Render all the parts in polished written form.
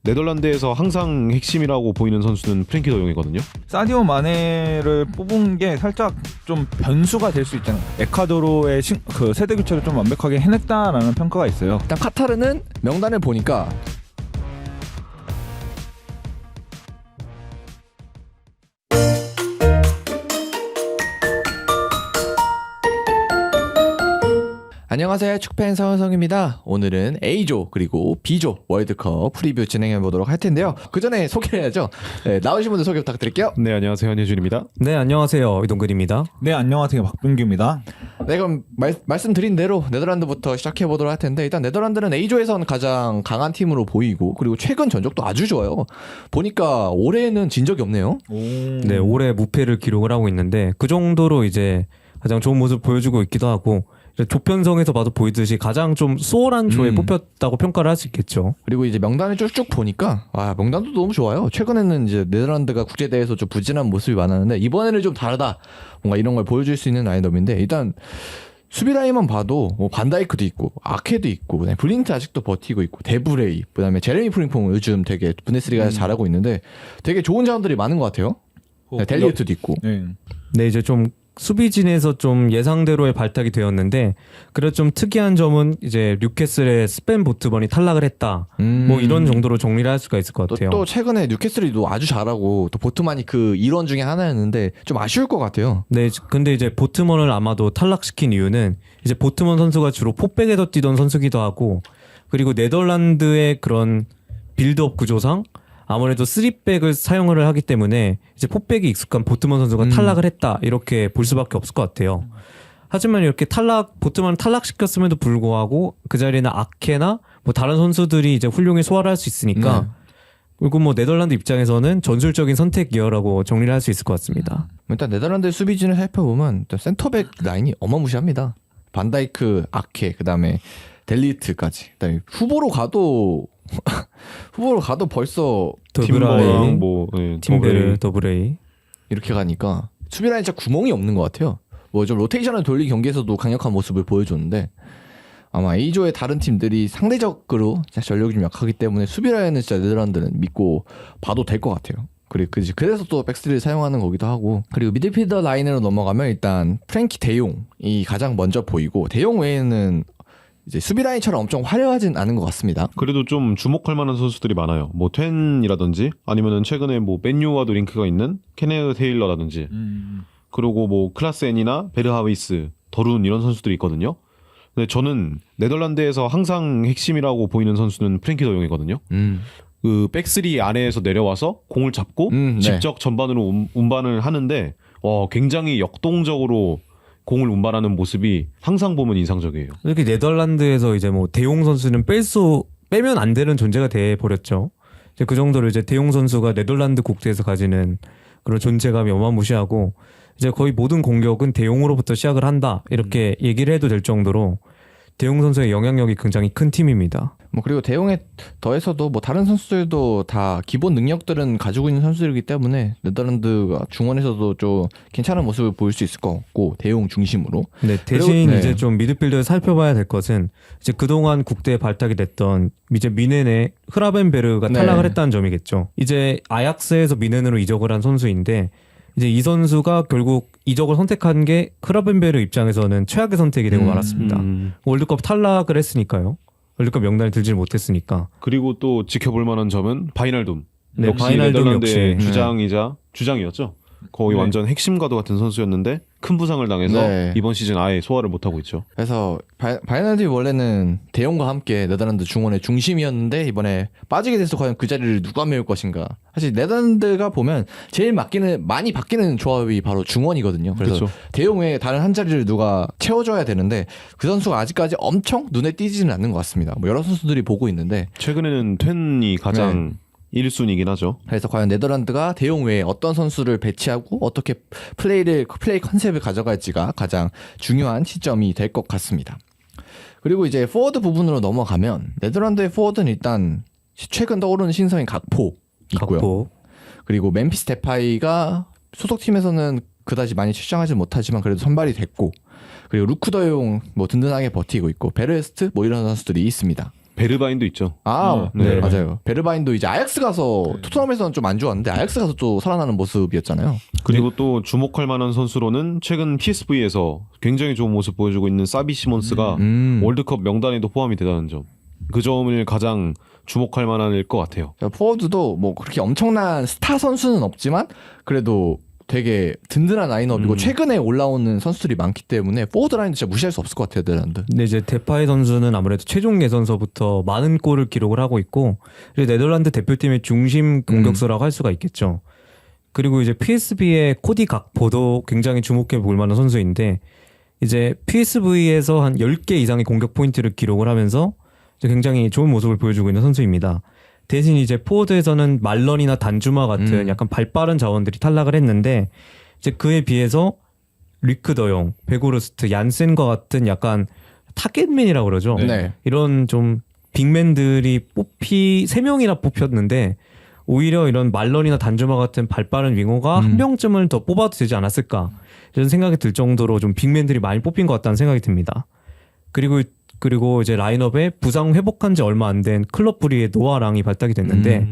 네덜란드에서 항상 핵심이라고 보이는 선수는 프랭키 더용이거든요. 사디오 마네를 뽑은 게 살짝 좀 변수가 될 수 있잖아요. 에콰도르의 그 세대 교체를 좀 완벽하게 해냈다라는 평가가 있어요. 일단 카타르는 명단을 보니까 안녕하세요, 축팬 서은성입니다. 오늘은 A조 그리고 B조 월드컵 프리뷰 진행해보도록 할 텐데요. 그 전에 소개를 해야죠. 네, 나오신 분들 소개 부탁드릴게요. 네, 안녕하세요, 한예준입니다. 네, 안녕하세요, 이동근입니다. 네, 안녕하세요, 박병규입니다. 네, 그럼 말씀드린 대로 네덜란드부터 시작해보도록 할 텐데, 일단 네덜란드는 A조에선 가장 강한 팀으로 보이고, 그리고 최근 전적도 아주 좋아요. 보니까 올해는 진 적이 없네요. 네, 올해 무패를 기록을 하고 있는데 그 정도로 이제 가장 좋은 모습 보여주고 있기도 하고, 조편성에서 봐도 보이듯이 가장 좀 수월한 조에 뽑혔다고 평가를 할 수 있겠죠. 그리고 이제 명단을 쭉쭉 보니까 명단도 너무 좋아요. 최근에는 이제 네덜란드가 국제대회에서 좀 부진한 모습이 많았는데 이번에는 좀 다르다, 뭔가 이런 걸 보여줄 수 있는 라인업인데, 일단 수비 라인만 봐도 뭐 반다이크도 있고 아케도 있고, 그다음에 블린트 아직도 버티고 있고, 데브레이, 그다음에 제레미 프링퐁 요즘 되게 분데스리가에서 잘하고 있는데 되게 좋은 자원들이 많은 것 같아요. 델리우트도 있고. 네, 이제 좀 수비진에서 좀 예상대로의 발탁이 되었는데, 그래도 좀 특이한 점은 이제 뉴캐슬의 스펜 보트번이 탈락을 했다. 뭐 이런 정도로 정리를 할 수가 있을 것 같아요. 또 최근에 뉴캐슬이 또 아주 잘하고, 또 보트만이 그 일원 중에 하나였는데 좀 아쉬울 것 같아요. 네, 근데 이제 보트먼을 아마도 탈락시킨 이유는 이제 보트먼 선수가 주로 포백에서 뛰던 선수기도 하고, 그리고 네덜란드의 그런 빌드업 구조상 아무래도 3백을 사용을 하기 때문에 이제 포백이 익숙한 보트먼 선수가 탈락을 했다, 이렇게 볼 수밖에 없을 것 같아요. 하지만 이렇게 보트먼을 탈락시켰음에도 불구하고 그 자리에는 아케나 뭐 다른 선수들이 이제 훌륭히 소화를 할 수 있으니까, 그리고 뭐 네덜란드 입장에서는 전술적인 선택이어라고 정리를 할 수 있을 것 같습니다. 일단 네덜란드 수비진을 살펴보면 센터백 라인이 어마무시합니다. 반다이크, 아케, 그다음에 델리트까지. 그다음에 후보로 가도 벌써 더브라이, 팀베르, 더브레이. 더브레이 이렇게 가니까 수비 라인 진짜 구멍이 없는 것 같아요. 뭐 좀 로테이션을 돌린 경기에서도 강력한 모습을 보여줬는데, 아마 A조의 다른 팀들이 상대적으로 전력이 좀 약하기 때문에 수비 라인은 진짜 네덜란드는 믿고 봐도 될 것 같아요. 그래서 또 백스리를 사용하는 거기도 하고, 그리고 미드필더 라인으로 넘어가면 일단 프랭키 데용이 가장 먼저 보이고, 데용 외에는 이제 수비 라인처럼 엄청 화려하진 않은 것 같습니다. 그래도 좀 주목할 만한 선수들이 많아요. 뭐 텐이라든지, 아니면은 최근에 뭐 맨유와도 링크가 있는 케네흐 테일러라든지, 그리고 뭐 클라센이나 베르하위스, 더룬, 이런 선수들이 있거든요. 근데 저는 네덜란드에서 항상 핵심이라고 보이는 선수는 프랭키 더용이거든요. 그 백스리 안에서 내려와서 공을 잡고 직접 전반으로 운반을 하는데 굉장히 역동적으로 공을 운반하는 모습이 항상 보면 인상적이에요. 이렇게 네덜란드에서 이제 뭐 대용 선수는 빼면 안 되는 존재가 돼 버렸죠. 이제 그 정도로 이제 대용 선수가 네덜란드 국대에서 가지는 그런 존재감이 어마무시하고, 이제 거의 모든 공격은 대용으로부터 시작을 한다, 이렇게 얘기를 해도 될 정도로 대용 선수의 영향력이 굉장히 큰 팀입니다. 뭐 그리고 대용에 더해서도 뭐 다른 선수들도 다 기본 능력들은 가지고 있는 선수들이기 때문에 네덜란드가 중원에서도 좀 괜찮은 모습을 보일 수 있을 것 같고, 대용 중심으로. 네, 대신 이제 좀 미드필더를 살펴봐야 될 것은, 이제 그동안 국대에 발탁이 됐던 이제 미넨의 흐라벤베르가 탈락을 했다는 점이겠죠. 이제 아약스에서 미넨으로 이적을 한 선수인데, 이제 이 선수가 결국 이적을 선택한 게 흐라벤베르 입장에서는 최악의 선택이 되고 말았습니다. 월드컵 탈락을 했으니까요. 월드컵 명단에 들지 못했으니까. 그리고 또 지켜볼 만한 점은 바이날둠. 네, 역시 바이날둠 네덜란드의 역시 주장이었죠. 거의 완전 핵심과도 같은 선수였는데 큰 부상을 당해서 이번 시즌 아예 소화를 못하고 있죠. 그래서 바이날둠이 원래는 대용과 함께 네덜란드 중원의 중심이었는데, 이번에 빠지게 돼서 과연 그 자리를 누가 메울 것인가. 사실 네덜란드가 보면 제일 많이 바뀌는 조합이 바로 중원이거든요. 그래서 대용 외에 다른 한 자리를 누가 채워줘야 되는데, 그 선수가 아직까지 엄청 눈에 띄지는 않는 것 같습니다. 뭐 여러 선수들이 보고 있는데 최근에는 텐이 가장 1순위긴 하죠. 그래서 과연 네덜란드가 대용 외에 어떤 선수를 배치하고 어떻게 플레이 컨셉을 가져갈지가 가장 중요한 시점이 될 것 같습니다. 그리고 이제 포워드 부분으로 넘어가면, 네덜란드의 포워드는 일단 최근 떠오르는 신성인 각포 있고요. 그리고 멤피스 데파이가 소속팀에서는 그다지 많이 출장하지 못하지만 그래도 선발이 됐고, 그리고 루크 더용 뭐 든든하게 버티고 있고, 베르스트 뭐 이런 선수들이 있습니다. 베르바인도 있죠. 네. 맞아요. 베르바인도 이제 아약스 가서 토트넘에서는 좀 안 좋았는데 아약스 가서 또 살아나는 모습이었잖아요. 그리고 또 주목할 만한 선수로는 최근 PSV에서 굉장히 좋은 모습 보여주고 있는 사비 시몬스가 월드컵 명단에도 포함이 되다는 점. 그 점을 가장 주목할 만할 것 같아요. 포워드도 뭐 그렇게 엄청난 스타 선수는 없지만 그래도 되게 든든한 라인업이고 최근에 올라오는 선수들이 많기 때문에 포워드 라인도 진짜 무시할 수 없을 것 같아요, 네덜란드. 근데 이제 데파이 선수는 아무래도 최종 예선서부터 많은 골을 기록을 하고 있고 그리고 네덜란드 대표팀의 중심 공격수라고 할 수가 있겠죠. 그리고 이제 PSV의 코디 각포도 굉장히 주목해 볼 만한 선수인데 이제 PSV에서 한 10개 이상의 공격 포인트를 기록을 하면서 이제 굉장히 좋은 모습을 보여주고 있는 선수입니다. 대신 이제 포워드에서는 말런이나 단주마 같은 약간 발빠른 자원들이 탈락을 했는데 이제 그에 비해서 리크 더용, 베고르스트, 얀센과 같은 약간 타겟맨이라고 그러죠. 네. 이런 좀 빅맨들이 3명이나 뽑혔는데 오히려 이런 말런이나 단주마 같은 발빠른 윙어가 한 명쯤을 더 뽑아도 되지 않았을까 이런 생각이 들 정도로 좀 빅맨들이 많이 뽑힌 것 같다는 생각이 듭니다. 그리고 이제 라인업에 부상 회복한 지 얼마 안 된 클럽 브리의 노아랑이 발탁이 됐는데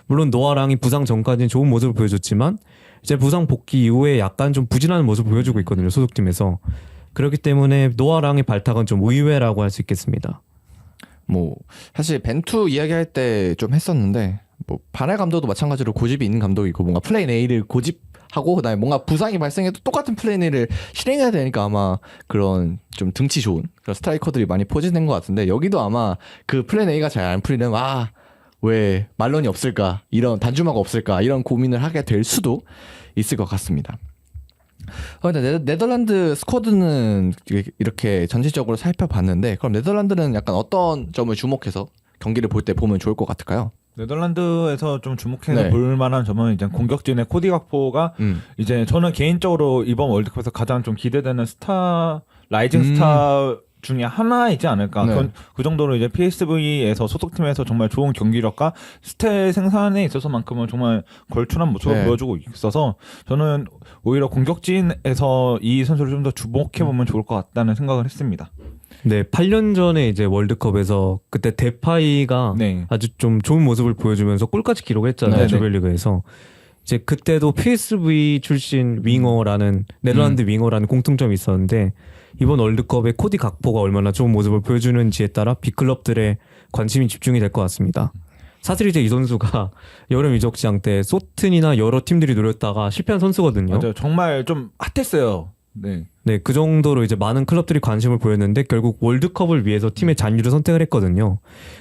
물론 노아랑이 부상 전까지는 좋은 모습을 보여줬지만 이제 부상 복귀 이후에 약간 좀 부진한 모습을 보여주고 있거든요, 소속팀에서. 그렇기 때문에 노아랑의 발탁은 좀 의외라고 할 수 있겠습니다. 뭐 사실 벤투 이야기할 때 좀 했었는데 뭐 바넬 감독도 마찬가지로 고집이 있는 감독이고 뭔가 플레인 A를 고집하고 그다음에 뭔가 부상이 발생해도 똑같은 플레인 A를 실행해야 되니까 아마 그런 좀 등치 좋은 그런 스트라이커들이 많이 포진된 것 같은데 여기도 아마 그 플레인 A가 잘 안 풀리는 왜 말론이 없을까 이런 단주마가 없을까 이런 고민을 하게 될 수도 있을 것 같습니다. 근데 네덜란드 스쿼드는 이렇게 전체적으로 살펴봤는데 그럼 네덜란드는 약간 어떤 점을 주목해서 경기를 볼 때 보면 좋을 것 같을까요? 네덜란드에서 좀 주목해서 네. 볼 만한 점은 이제 공격진의 코디 각포가 이제 저는 개인적으로 이번 월드컵에서 가장 좀 기대되는 라이징 스타 중에 하나이지 않을까. 네. 그 정도로 이제 PSV에서 소속팀에서 정말 좋은 경기력과 스탯 생산에 있어서만큼은 정말 걸출한 모습을 네. 보여주고 있어서 저는 오히려 공격진에서 이 선수를 좀 더 주목해 보면 좋을 것 같다는 생각을 했습니다. 네, 8년 전에 이제 월드컵에서 그때 데파이가 네. 아주 좀 좋은 모습을 보여주면서 골까지 기록을 했잖아요. 네. 조별리그에서. 이제 그때도 PSV 출신 윙어라는 네덜란드 윙어라는 공통점이 있었는데 이번 월드컵에 코디 각포가 얼마나 좋은 모습을 보여주는지에 따라 빅클럽들의 관심이 집중이 될 것 같습니다. 사실 이제 이 선수가 여름 이적 시장 때 소튼이나 여러 팀들이 노렸다가 실패한 선수거든요. 맞아요. 정말 좀 핫했어요. 네. 네, 그 정도로 이제 많은 클럽들이 관심을 보였는데 결국 월드컵을 위해서 팀의 잔류를 선택을 했거든요.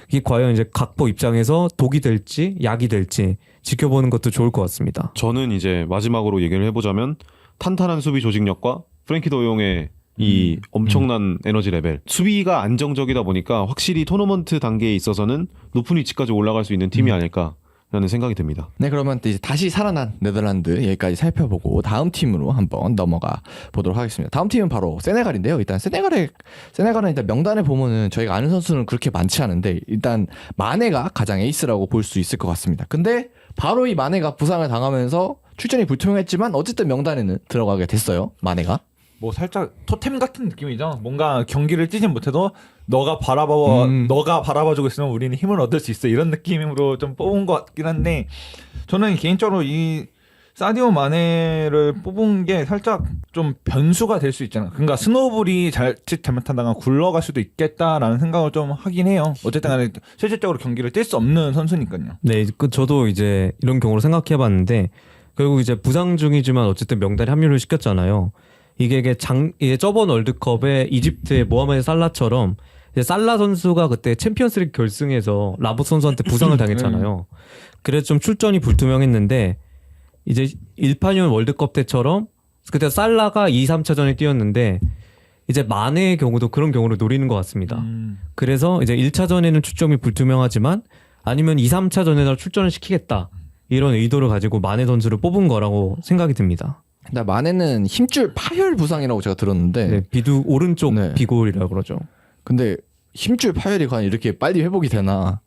이게 과연 이제 각포 입장에서 독이 될지 약이 될지 지켜보는 것도 좋을 것 같습니다. 저는 이제 마지막으로 얘기를 해보자면 탄탄한 수비 조직력과 프랭키 도용의 이 엄청난 에너지 레벨, 수비가 안정적이다 보니까 확실히 토너먼트 단계에 있어서는 높은 위치까지 올라갈 수 있는 팀이 아닐까라는 생각이 듭니다. 네, 그러면 이제 다시 살아난 네덜란드 여기까지 살펴보고 다음 팀으로 한번 넘어가 보도록 하겠습니다. 다음 팀은 바로 세네갈인데요. 일단 세네갈은 일단 명단에 보면은 저희가 아는 선수는 그렇게 많지 않은데 일단 마네가 가장 에이스라고 볼 수 있을 것 같습니다. 근데 바로 이 마네가 부상을 당하면서 출전이 불투명했지만 어쨌든 명단에는 들어가게 됐어요. 마네가. 뭐 살짝 토템 같은 느낌이죠. 뭔가 경기를 뛰진 못해도 너가 바라봐주고 있으면 우리는 힘을 얻을 수 있어 이런 느낌으로 좀 뽑은 것 같긴 한데 저는 개인적으로 이 사디오 마네를 뽑은 게 살짝 좀 변수가 될 수 있잖아요. 그러니까 스노우볼이 잘못하다가 굴러갈 수도 있겠다라는 생각을 좀 하긴 해요. 어쨌든 간에 실질적으로 경기를 뛸 수 없는 선수니까요. 네, 저도 이제 이런 경우를 생각해봤는데 결국 이제 부상 중이지만 어쨌든 명단에 합류를 시켰잖아요. 이게 저번 월드컵에 이집트의 모하메드 살라처럼 이제 살라 선수가 그때 챔피언스리그 결승에서 라봇 선수한테 부상을 당했잖아요. 그래서 좀 출전이 불투명했는데 이제 18년 월드컵 때처럼 그때 살라가 2, 3차전에 뛰었는데 이제 마네의 경우도 그런 경우를 노리는 것 같습니다. 그래서 이제 1차전에는 출전이 불투명하지만 아니면 2, 3차전에다 출전을 시키겠다. 이런 의도를 가지고 마네 선수를 뽑은 거라고 생각이 듭니다. 근데 마네는 힘줄 파열 부상이라고 제가 들었는데 네, 비두 오른쪽 네. 비골이라고 그러죠. 근데 힘줄 파열이 과연 이렇게 빨리 회복이 되나?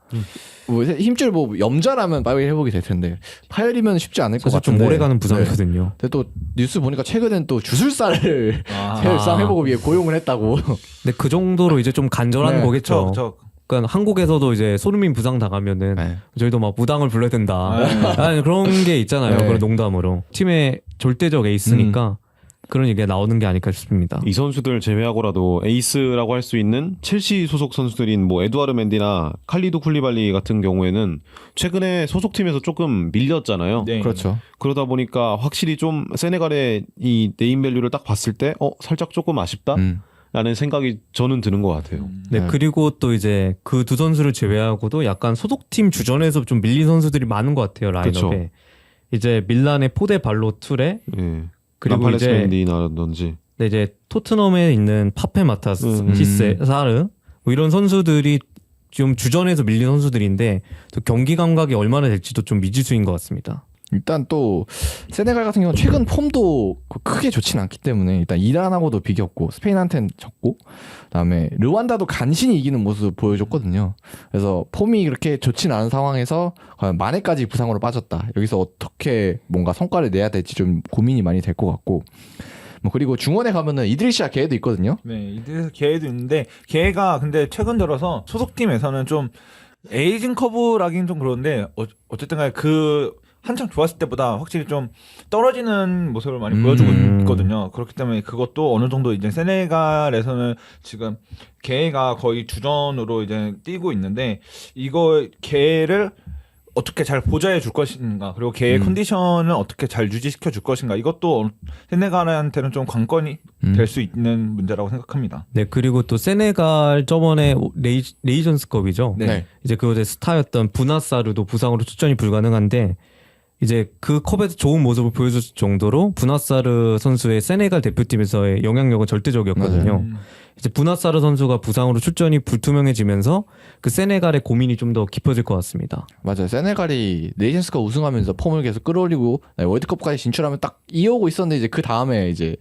뭐 힘줄 뭐 염좌라면 빨리 회복이 될 텐데 파열이면 쉽지 않을 것 사실 같은데. 좀 오래가는 부상이거든요. 근데 또 뉴스 보니까 최근엔 또 주술사를 부상 회복을 위해 고용을 했다고. 근데 그 정도로 이제 좀 간절한 네, 거겠죠. 그렇죠. 약간 한국에서도 이제 손흥민 부상 당하면은 네. 저희도 막 무당을 불러야 된다. 아니, 그런 게 있잖아요. 네. 그런 농담으로. 팀의 절대적 에이스니까 그런 얘기가 나오는 게 아닐까 싶습니다. 이 선수들 제외하고라도 에이스라고 할 수 있는 첼시 소속 선수들인 뭐 에두아르 맨디나 칼리두 쿨리발리 같은 경우에는 최근에 소속팀에서 조금 밀렸잖아요. 네. 그렇죠. 그러다 보니까 확실히 좀 세네갈의 이 네임밸류를 딱 봤을 때 살짝 조금 아쉽다? 라는 생각이 저는 드는 것 같아요. 네, 네. 그리고 또 이제 그 두 선수를 제외하고도 약간 소속팀 주전에서 좀 밀린 선수들이 많은 것 같아요, 라인업에. 그쵸. 이제 밀란의 포데 발로 툴에 예. 그리고 람팔레스 이제 맨디나든지 네, 이제 토트넘에 있는 파페 마타스, 음. 히세, 사르 뭐 이런 선수들이 좀 주전에서 밀린 선수들인데 또 경기 감각이 얼마나 될지도 좀 미지수인 것 같습니다. 일단 또 세네갈 같은 경우는 최근 폼도 크게 좋진 않기 때문에 일단 이란하고도 비겼고 스페인한테는 졌고 그다음에 르완다도 간신히 이기는 모습 보여줬거든요. 그래서 폼이 그렇게 좋진 않은 상황에서 과연 마네까지 부상으로 빠졌다. 여기서 어떻게 뭔가 성과를 내야 될지 좀 고민이 많이 될 것 같고 뭐 그리고 중원에 가면은 이드리시아 걔도 있거든요. 네, 이들에서 걔도 있는데 걔가 근데 최근 들어서 소속팀에서는 좀 에이징 커브라긴 좀 그런데 어쨌든 간에 그 한참 좋았을 때보다 확실히 좀 떨어지는 모습을 많이 보여주고 있거든요. 그렇기 때문에 그것도 어느 정도 이제 세네갈에서는 지금 걔가 거의 주전으로 이제 뛰고 있는데 이거 걔를 어떻게 잘 보좌해 줄 것인가 그리고 걔의 컨디션을 어떻게 잘 유지시켜 줄 것인가 이것도 세네갈한테는 좀 관건이 될 수 있는 문제라고 생각합니다. 네, 그리고 또 세네갈 저번에 레이전스컵이죠. 네. 이제 그곳의 스타였던 부나사르도 부상으로 출전이 불가능한데 이제 그 컵에서 좋은 모습을 보여줄 정도로 부나사르 선수의 세네갈 대표팀에서의 영향력은 절대적이었거든요. 이제 부나사르 선수가 부상으로 출전이 불투명해지면서 그 세네갈의 고민이 좀 더 깊어질 것 같습니다. 맞아요. 세네갈이 네이션스컵 우승하면서 폼을 계속 끌어올리고 월드컵까지 진출하면 딱 이어오고 있었는데 이제 그 다음에 이제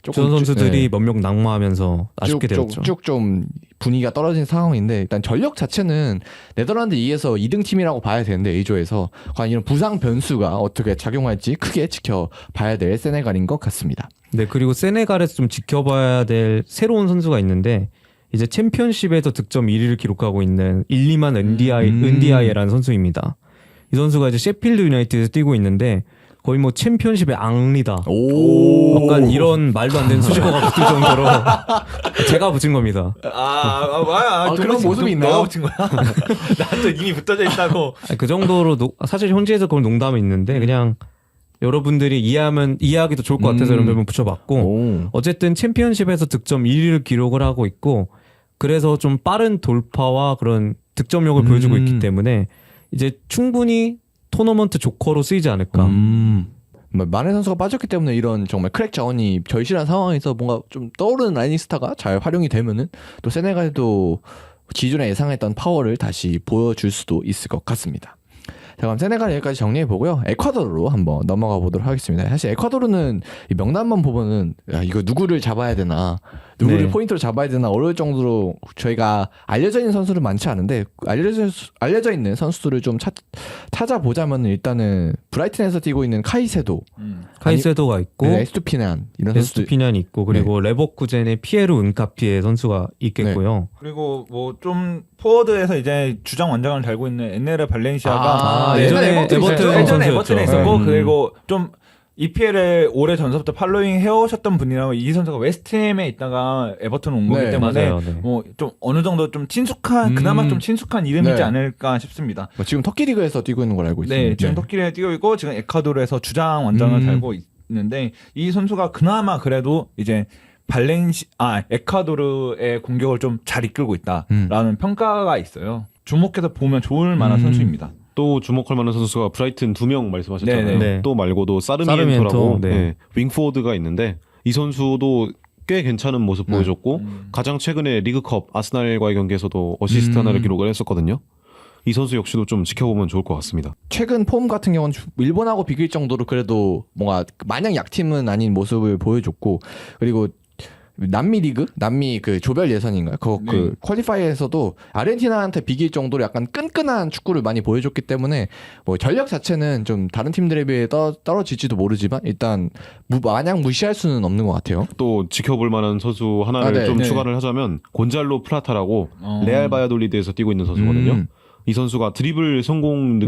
주전 선수들이 네. 몇 명 낙마하면서 아쉽게 되었죠. 쭉 좀 분위기가 떨어진 상황인데 일단 전력 자체는 네덜란드 2에서 2등 팀이라고 봐야 되는데 A조에서 과연 이런 부상 변수가 어떻게 작용할지 크게 지켜봐야 될 세네갈인 것 같습니다. 네, 그리고 세네갈에서 좀 지켜봐야 될 새로운 선수가 있는데 이제 챔피언십에서 득점 1위를 기록하고 있는 일리만 은디아이라는 선수입니다. 이 선수가 이제 셰필드 유나이티드에서 뛰고 있는데 거의 뭐 챔피언십의 앙리다. 약간 이런 말도 안 되는 수식어가 붙을 정도로 제가 붙인 겁니다. 그런 모습이 있나요? 너가 붙인 거야? 나한테 이미 붙어져 있다고. 그 정도로 사실 현지에서 그런 농담이 있는데 그냥 여러분들이 이해하기도 좋을 것 같아서 이런 별명 붙여봤고 어쨌든 챔피언십에서 득점 1위를 기록을 하고 있고 그래서 좀 빠른 돌파와 그런 득점력을 보여주고 있기 때문에 이제 충분히 토너먼트 조커로 쓰이지 않을까. 마네 선수가 빠졌기 때문에 이런 정말 크랙 자원이 절실한 상황에서 뭔가 좀 떠오르는 라이닝스타가 잘 활용이 되면은 또 세네갈도 기존에 예상했던 파워를 다시 보여줄 수도 있을 것 같습니다. 자, 그럼 세네갈 여기까지 정리해 보고요. 에콰도르로 한번 넘어가 보도록 하겠습니다. 사실 에콰도르는 이 명단만 보면은 야, 이거 누구를 잡아야 되나, 누구를 네. 포인트로 잡아야 되나 어려울 정도로 저희가 알려져 있는 선수는 많지 않은데 알려져 있는 선수들을 좀 찾아보자면 일단은 브라이튼에서 뛰고 있는 카이세도, 카이세도가 있고 네, 에스투피난 이런 선수들. 에스투피난이 있고 그리고 레버쿠젠의 피에르 은카피에 선수가 있겠고요. 그리고 뭐 좀 포워드에서 이제 주장 원장을 달고 있는 엔네르 발렌시아가 예전에 예전에 선수였죠. 에버튼에 있었고 네. 그리고 좀 EPL에 오래 전서부터 팔로잉 해오셨던 분이라고 이 선수가 웨스트햄에 있다가 에버튼 온 거기 네, 때문에 맞아요. 네. 뭐 좀 어느 정도 좀 친숙한 그나마 좀 친숙한 이름이지 네. 않을까 싶습니다. 뭐 지금 터키 리그에서 뛰고 있는 걸 알고 있습니다. 네, 지금 터키에 뛰고 있고 지금 에콰도르에서 주장 원장을 달고 있는데 이 선수가 그나마 그래도 이제 에콰도르의 공격을 좀 잘 이끌고 있다라는 평가가 있어요. 주목해서 보면 좋을 만한 선수입니다. 또 주목할 만한 선수가 브라이튼 2명 말씀하셨잖아요. 네네. 네. 또 말고도 사르미엔토라고 네. 네, 윙포워드가 있는데 이 선수도 꽤 괜찮은 모습 보여줬고 가장 최근에 리그컵 아스날과의 경기에서도 어시스트 하나를 기록을 했었거든요. 이 선수 역시도 좀 지켜보면 좋을 것 같습니다. 최근 폼 같은 경우는 일본하고 비길 정도로 그래도 뭔가 마냥 약팀은 아닌 모습을 보여줬고 그리고 남미 리그, 남미 그 조별 예선인가요? 그 퀄리파이에서도 아르헨티나한테 비길 정도로 약간 끈끈한 축구를 많이 보여줬기 때문에 뭐 전력 자체는 좀 다른 팀들에 비해 떨어질지도 모르지만 일단 마냥 무시할 수는 없는 것 같아요. 또 지켜볼 만한 선수 하나를 좀 추가를 하자면 곤잘로 프라타라고 레알 바야돌리드에서 뛰고 있는 선수거든요. 이 선수가 드리블 성공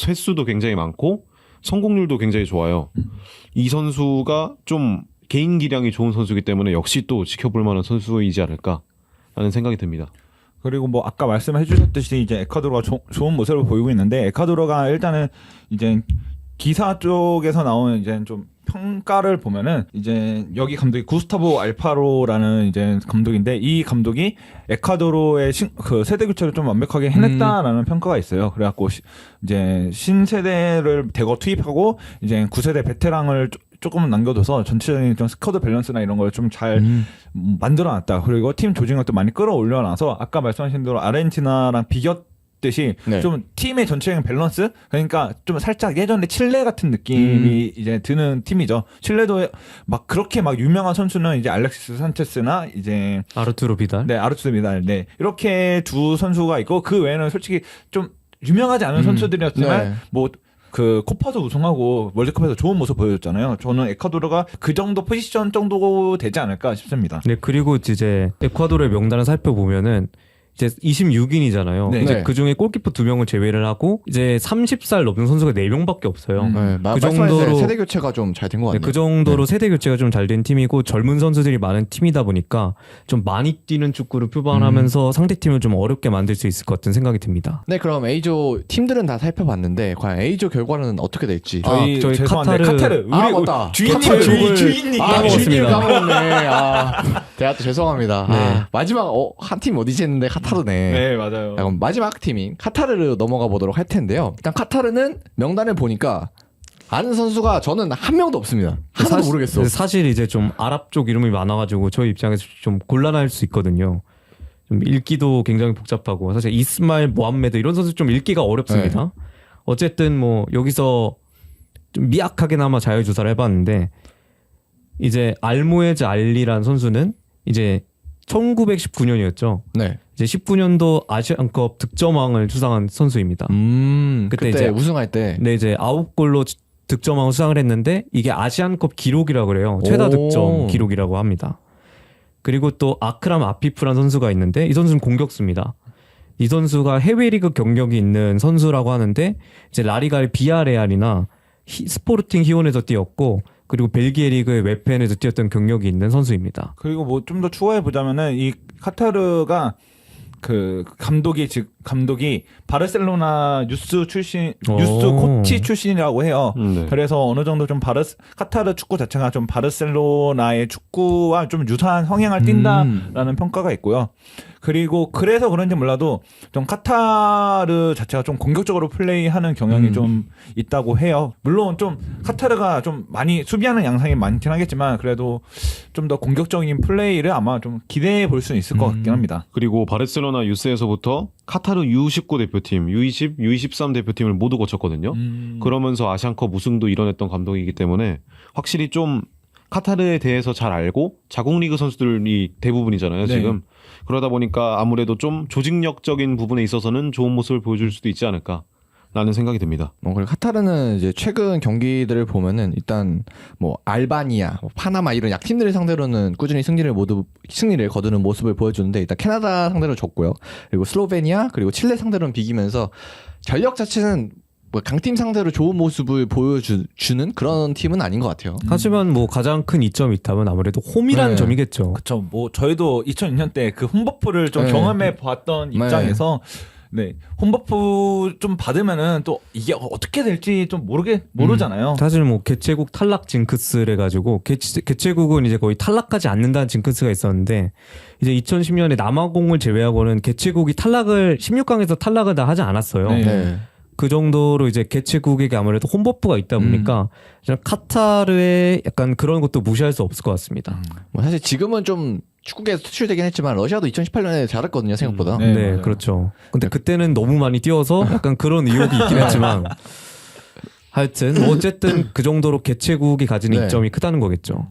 횟수도 굉장히 많고 성공률도 굉장히 좋아요. 이 선수가 좀 개인 기량이 좋은 선수이기 때문에 역시 또 지켜볼 만한 선수이지 않을까라는 생각이 듭니다. 그리고 뭐 아까 말씀해 주셨듯이 이제 에콰도르가 좋은 모습을 보이고 있는데 에콰도르가 일단은 이제 기사 쪽에서 나오는 이제 좀 평가를 보면은 이제 여기 감독이 구스타보 알파로라는 이제 감독인데 이 감독이 에콰도르의 그 세대 교체를 좀 완벽하게 해냈다라는 평가가 있어요. 그래갖고 이제 신세대를 대거 투입하고 이제 9세대 베테랑을 조금은 남겨둬서 전체적인 좀 스쿼드 밸런스나 이런 걸 좀 잘 만들어놨다. 그리고 팀 조직력도 많이 끌어올려놔서 아까 말씀하신 대로 아르헨티나랑 비겼듯이 좀 팀의 전체적인 밸런스, 그러니까 좀 살짝 예전에 칠레 같은 느낌이 이제 드는 팀이죠. 칠레도 막 그렇게 막 유명한 선수는 이제 알렉시스 산체스나 이제 아르투로 비달, 아르투로 비달, 이렇게 두 선수가 있고 그 외에는 솔직히 좀 유명하지 않은 선수들이었지만 뭐 그 코파도 우승하고 월드컵에서 좋은 모습 보여줬잖아요. 저는 에콰도르가 그 정도 포지션 정도 되지 않을까 싶습니다. 네, 그리고 이제 에콰도르의 명단을 살펴보면은 이제 26인이잖아요. 이제 그 중에 골키퍼 2명을 제외를 하고 이제 30살 넘는 선수가 4명밖에 없어요. 그 정도로 세대 교체가 좀 잘 된 것 같네요. 그 정도로 세대 교체가 좀 잘 된 팀이고 젊은 선수들이 많은 팀이다 보니까 좀 많이 뛰는 축구를 표방하면서 상대 팀을 좀 어렵게 만들 수 있을 것 같은 생각이 듭니다. 네, 그럼 A조 팀들은 다 살펴봤는데 과연 A조 결과는 어떻게 될지. 저희 카타르 맞다. 주인님 까먹었습니다. 대화 또 죄송합니다. 마지막 한 팀 어디지 했는데 카타르네. 네, 맞아요. 그럼 마지막 팀인 카타르로 넘어가 보도록 할 텐데요. 일단 카타르는 명단을 보니까 아는 선수가 저는 한 명도 없습니다. 하나도 모르겠어. 사실 이제 좀 아랍 쪽 이름이 많아가지고 저희 입장에서 좀 곤란할 수 있거든요. 좀 읽기도 굉장히 복잡하고 사실 이스마일 모함메드 이런 선수 좀 읽기가 어렵습니다. 어쨌든 뭐 여기서 좀 미약하게나마 자유조사를 해봤는데 이제 알모에즈 알리란 선수는 이제 1919년이었죠. 이제 19년도 아시안컵 득점왕을 수상한 선수입니다. 그때 이제 우승할 때. 네, 이제 9골로 득점왕을 수상을 했는데 이게 아시안컵 기록이라고 그래요. 최다 득점 기록이라고 합니다. 그리고 또 아크람 아피프란 선수가 있는데 이 선수는 공격수입니다. 이 선수가 해외 리그 경력이 있는 선수라고 하는데 이제 라리가의 비아레알이나 스포르팅 히온에서 뛰었고 그리고 벨기에 리그의 웨펜에서 뛰었던 경력이 있는 선수입니다. 그리고 뭐 좀 더 추가해 보자면은 이 카타르가 그 감독이 바르셀로나 유스 코치 출신이라고 해요. 그래서 어느 정도 좀 카타르 축구 자체가 좀 바르셀로나의 축구와 좀 유사한 성향을 띈다라는 평가가 있고요. 그리고 그래서 그런지 몰라도 좀 카타르 자체가 좀 공격적으로 플레이하는 경향이 좀 있다고 해요. 물론 좀 카타르가 좀 많이 수비하는 양상이 많긴 하겠지만 그래도 좀 더 공격적인 플레이를 아마 좀 기대해 볼 수 있을 것 같긴 합니다. 그리고 바르셀로나 유스에서부터 카타르 U19 대표팀, U20, U23 대표팀을 모두 거쳤거든요. 그러면서 아시안컵 우승도 이뤄냈던 감독이기 때문에 확실히 좀 카타르에 대해서 잘 알고 자국 리그 선수들이 대부분이잖아요, 지금. 그러다 보니까 아무래도 좀 조직력적인 부분에 있어서는 좋은 모습을 보여줄 수도 있지 않을까라는 생각이 듭니다. 그리고 카타르는 이제 최근 경기들을 보면은 일단 뭐 알바니아, 파나마 이런 약팀들을 상대로는 꾸준히 승리를 거두는 모습을 보여주는데 일단 캐나다 상대로 졌고요. 그리고 슬로베니아 그리고 칠레 상대로는 비기면서 전력 자체는 뭐 강팀 상대로 좋은 모습을 보여주는 그런 팀은 아닌 것 같아요. 하지만 뭐 가장 큰 이점이 있다면 아무래도 홈이라는 점이겠죠. 그렇죠. 뭐 저희도 2002년 때 그 홈버프를 좀 경험해 봤던 입장에서 홈버프 좀 받으면은 또 이게 어떻게 될지 좀 모르잖아요. 사실 뭐 개최국 탈락 징크스를 가지고 개최국은 이제 거의 탈락하지 않는다는 징크스가 있었는데 이제 2010년에 남아공을 제외하고는 개최국이 16강에서 탈락을 다 하지 않았어요. 그 정도로 이제 개최국에게 아무래도 홈버프가 있다 보니까 카타르의 약간 그런 것도 무시할 수 없을 것 같습니다. 뭐 사실 지금은 좀 축구계에서 퇴출되긴 했지만 러시아도 2018년에 잘했거든요, 생각보다. 네, 그렇죠. 근데 그때는 너무 많이 뛰어서 약간 그런 의혹이 있긴 했지만 하여튼 어쨌든 그 정도로 개최국이 가지는 이점이 크다는 거겠죠.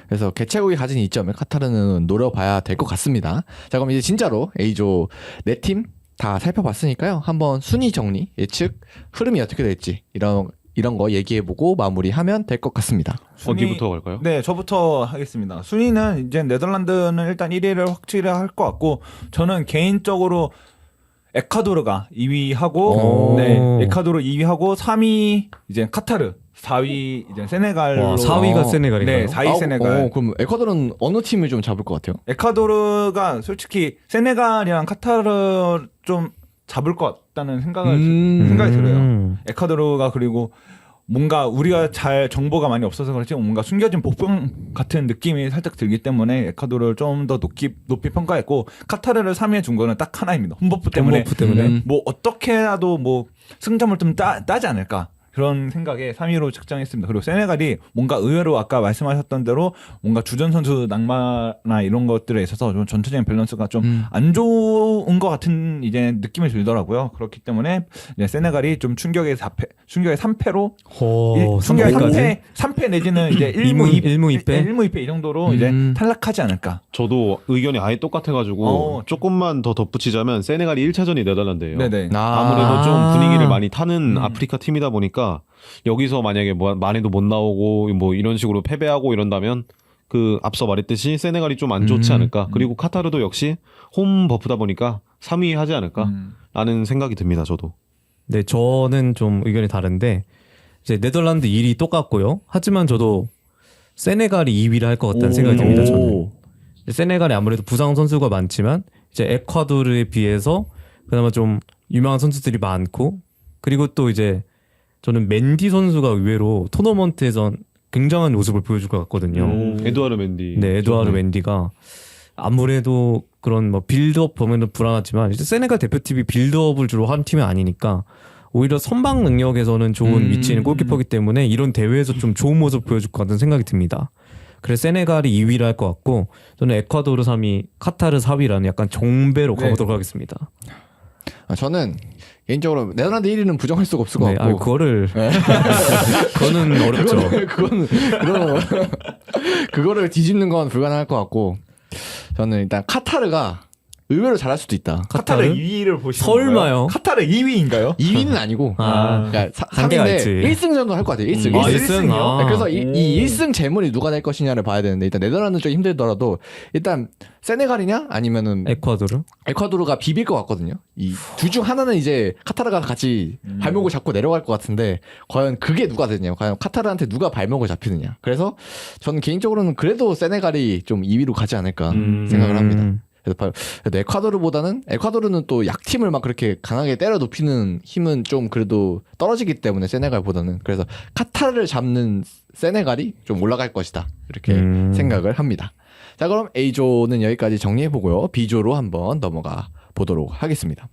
그래서 개최국이 가진 이점을 카타르는 노려봐야 될 것 같습니다. 자, 그럼 이제 진짜로 A조 4팀 다 살펴봤으니까요. 한번 순위 정리, 예측, 흐름이 어떻게 될지 이런 거 얘기해보고 마무리하면 될 것 같습니다. 어디부터 갈까요? 네, 저부터 하겠습니다. 순위는 이제 네덜란드는 일단 1위를 확실히 할 것 같고, 저는 개인적으로 에콰도르가 2위하고, 오. 네, 에콰도르 2위하고 3위 이제 카타르, 4위 이제 세네갈로. 와, 4위가 세네갈인가요? 네, 4위 세네갈. 그럼 에콰도르는 어느 팀을 좀 잡을 것 같아요? 에콰도르가 솔직히 세네갈이랑 카타르 좀 잡을 것 같다는 생각이 들어요. 에콰도르가 그리고 뭔가 우리가 잘 정보가 많이 없어서 그렇지 뭔가 숨겨진 복병 같은 느낌이 살짝 들기 때문에 에콰도르를 좀 더 높이 평가했고, 카타르를 3위에 준 거는 딱 하나입니다. 홈버프 때문에. 뭐 어떻게라도 뭐 승점을 좀 따지 않을까, 그런 생각에 3위로 측정했습니다. 그리고 세네갈이 뭔가 의외로 아까 말씀하셨던 대로 뭔가 주전 선수 낙마나 이런 것들에 있어서 좀 전체적인 밸런스가 좀 안 좋은 것 같은 이제 느낌이 들더라고요. 그렇기 때문에 이제 세네갈이 좀 충격의 3패로 충격의 3패 내지는 이제 1무 2패 이 정도로 이제 탈락하지 않을까. 저도 의견이 아예 똑같아가지고 조금만 더 덧붙이자면 세네갈이 1차전이 네덜란드예요. 네네. 아무래도 좀 분위기를 많이 타는 아프리카 팀이다 보니까 여기서 만약에 뭐 만에도 못 나오고 뭐 이런 식으로 패배하고 이런다면 그 앞서 말했듯이 세네갈이 좀 안 좋지 않을까. 그리고 카타르도 역시 홈 버프다 보니까 3위 하지 않을까 라는 생각이 듭니다. 저도. 네, 저는 좀 의견이 다른데 이제 네덜란드 1위 똑같고요. 하지만 저도 세네갈이 2위를 할 것 같다는 생각이 듭니다. 저는. 세네갈이 아무래도 부상 선수가 많지만 이제 에콰도르에 비해서 그나마 좀 유명한 선수들이 많고, 그리고 또 이제 저는 맨디 선수가 의외로 토너먼트에서 굉장한 모습을 보여줄 것 같거든요. 에두아르 맨디. 네, 에두아르 맨디가 아무래도 그런 뭐 빌드업 보면은 불안하지만 이제 세네갈 대표팀이 빌드업을 주로 한 팀이 아니니까 오히려 선방 능력에서는 좋은 위치에 있는 골키퍼이기 때문에 이런 대회에서 좀 좋은 모습 보여줄 것 같은 생각이 듭니다. 그래서 세네갈이 2위를 할 것 같고, 저는 에콰도르 3위, 카타르 4위라는 약간 정배로 가보도록 하겠습니다. 저는 개인적으로 네덜란드 1위는 부정할 수가 없을 것 네, 같고, 그거는 어렵죠. 그거를 뒤집는 건 불가능할 것 같고, 저는 일단 카타르가 의외로 잘할 수도 있다. 카타르 2위를 보시는 설마요? 건가요? 카타르 2위인가요? 2위는 아니고, 그러니까 한계가 3위인데 있지. 1승전도 할 것 같아요. 1승. 아, 1승. 1승? 그래서 이 1승 재물이 누가 될 것이냐를 봐야 되는데, 일단 네덜란드 좀 힘들더라도 일단 세네갈이냐 아니면은 에콰도르가 비빌 것 같거든요. 이 둘 중 하나는 이제 카타르가 같이 발목을 잡고 내려갈 것 같은데, 과연 그게 누가 되냐, 과연 카타르한테 누가 발목을 잡히느냐. 그래서 저는 개인적으로는 그래도 세네갈이 좀 2위로 가지 않을까 생각을 합니다. 그래서 에콰도르는 또 약팀을 막 그렇게 강하게 때려 눕히는 힘은 좀 그래도 떨어지기 때문에 세네갈보다는, 그래서 카타르를 잡는 세네갈이 좀 올라갈 것이다, 이렇게 생각을 합니다. 자, 그럼 A조는 여기까지 정리해보고요. B조로 한번 넘어가 보도록 하겠습니다.